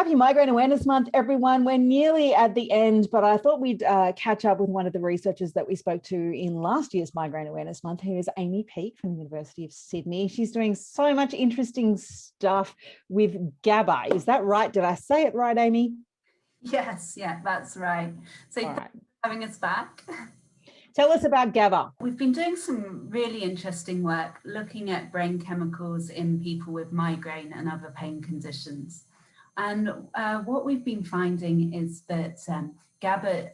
Happy Migraine Awareness Month, everyone. We're nearly at the end, but I thought we'd catch up with one of the researchers that we spoke to in last year's Migraine Awareness Month, who is Aimie Peek from the University of Sydney. She's doing so much interesting stuff with GABA. Is that right? Did I say it right, Aimie? Yes, yeah, that's right. So thanks for having us back. Tell us about GABA. We've been doing some really interesting work looking at brain chemicals in people with migraine and other pain conditions. And what we've been finding is that GABA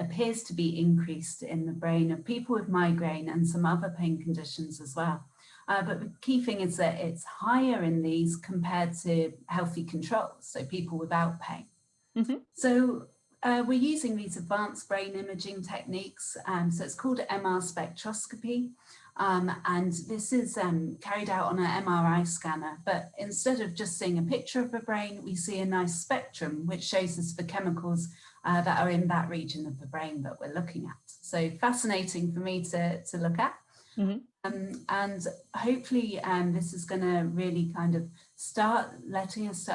appears to be increased in the brain of people with migraine and some other pain conditions as well. But the key thing is that it's higher in these compared to healthy controls, so people without pain. Mm-hmm. So we're using these advanced brain imaging techniques. So it's called MR spectroscopy. And this is carried out on an MRI scanner, but instead of just seeing a picture of the brain, we see a nice spectrum, which shows us the chemicals that are in that region of the brain that we're looking at. So fascinating for me to look at. Mm-hmm. And hopefully this is going to really kind of start letting us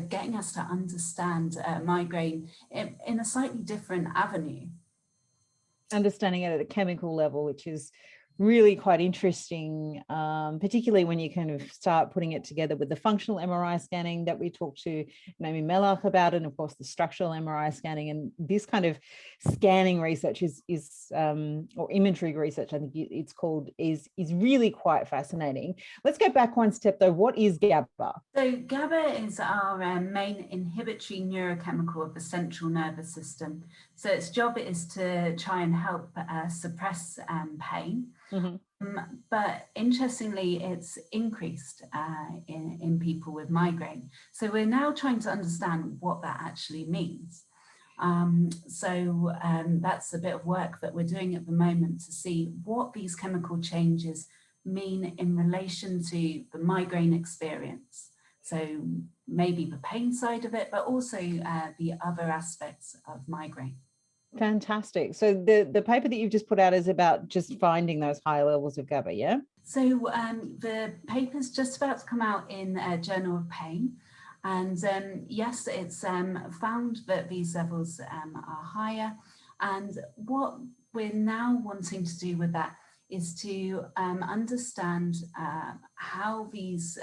getting us to understand migraine in a slightly different avenue. Understanding it at a chemical level, which is really quite interesting, particularly when you kind of start putting it together with the functional MRI scanning that we talked to Aimie Peek about, and of course the structural MRI scanning. And this kind of scanning research or imagery research, I think it's called, is really quite fascinating. Let's go back one step though. What is GABA? So GABA is our main inhibitory neurochemical of the central nervous system. So its job is to try and help suppress pain. Mm-hmm. But interestingly, it's increased in people with migraine. So we're now trying to understand what that actually means. So that's a bit of work that we're doing at the moment to see what these chemical changes mean in relation to the migraine experience. So maybe the pain side of it, but also the other aspects of migraine. Fantastic. So the paper that you've just put out is about just finding those higher levels of GABA, yeah? So the paper's just about to come out in a Journal of Pain. And yes, it's found that these levels are higher. And what we're now wanting to do with that is to understand how these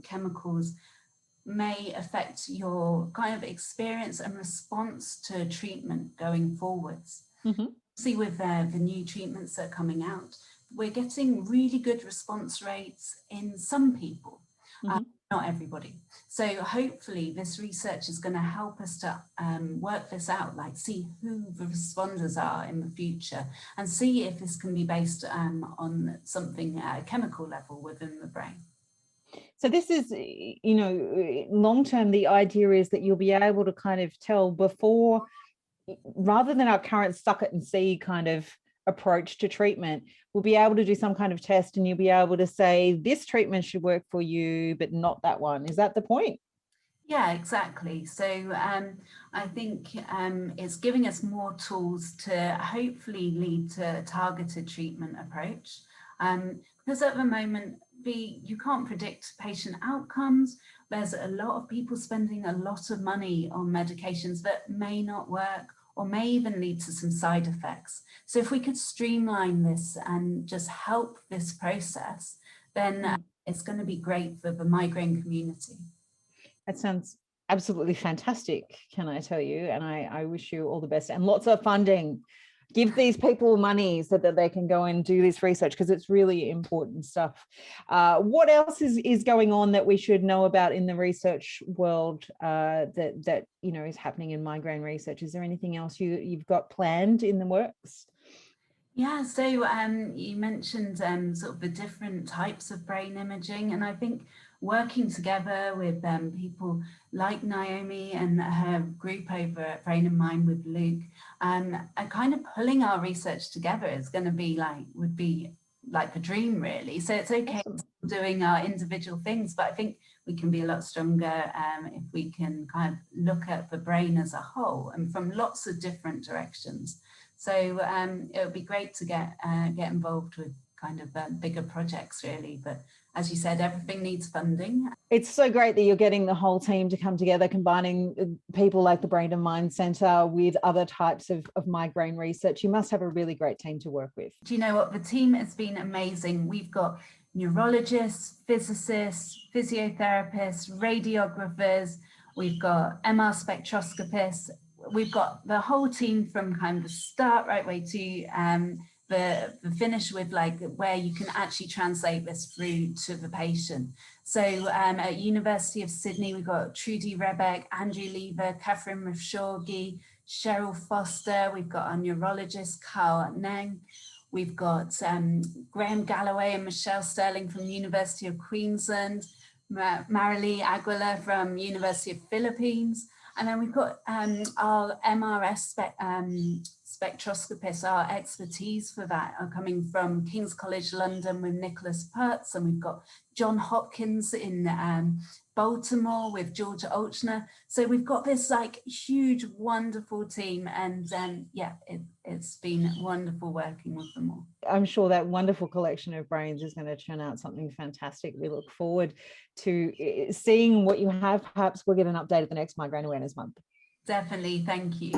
chemicals may affect your kind of experience and response to treatment going forwards. Mm-hmm. See, with the new treatments that are coming out, we're getting really good response rates in some people, mm-hmm. Not everybody. So hopefully this research is going to help us to work this out, like see who the responders are in the future and see if this can be based on something at a chemical level within the brain. So this is, you know, long-term, the idea is that you'll be able to kind of tell before, rather than our current suck it and see kind of approach to treatment, we'll be able to do some kind of test and you'll be able to say this treatment should work for you, but not that one. Is that the point? Yeah, exactly. So I think it's giving us more tools to hopefully lead to a targeted treatment approach. Because at the moment, you can't predict patient outcomes. There's a lot of people spending a lot of money on medications that may not work or may even lead to some side effects. So if we could streamline this and just help this process, then it's going to be great for the migraine community. That sounds absolutely fantastic, can I tell you? And I wish you all the best and lots of funding. Give these people money so that they can go and do this research, because it's really important stuff. What else is going on that we should know about in the research world that you know is happening in migraine research? Is there anything else you've got planned in the works? Yeah, so you mentioned sort of the different types of brain imaging, and I think working together with people like Naomi and her group over at Brain and Mind with Luke, and kind of pulling our research together is going to be would be like the dream, really. So it's okay doing our individual things, but I think we can be a lot stronger if we can kind of look at the brain as a whole and from lots of different directions. So it would be great to get involved with kind of bigger projects, really. But as you said, everything needs funding. It's so great that you're getting the whole team to come together, combining people like the Brain and Mind Centre with other types of migraine research. You must have a really great team to work with. Do you know what? The team has been amazing. We've got neurologists, physicists, physiotherapists, radiographers, we've got MR spectroscopists. We've got the whole team from kind of the start right way to the finish, with like where you can actually translate this through to the patient. So at University of Sydney, we've got Trudy Rebeck, Andrew Lever, Catherine Rafshorgi, Cheryl Foster. We've got our neurologist, Carl Neng. We've got Graham Galloway and Michelle Sterling from the University of Queensland, Marilee Aguilar from University of Philippines. And then we've got our MRS spectroscopists. Our expertise for that are coming from King's College London with Nicholas Pertz, and we've got John Hopkins in Baltimore with Georgia Olchner. So we've got this like huge, wonderful team, and yeah, it's been wonderful working with them all. I'm sure that wonderful collection of brains is going to turn out something fantastic. We look forward to seeing what you have. Perhaps we'll get an update at the next Migraine Awareness Month. Definitely, thank you.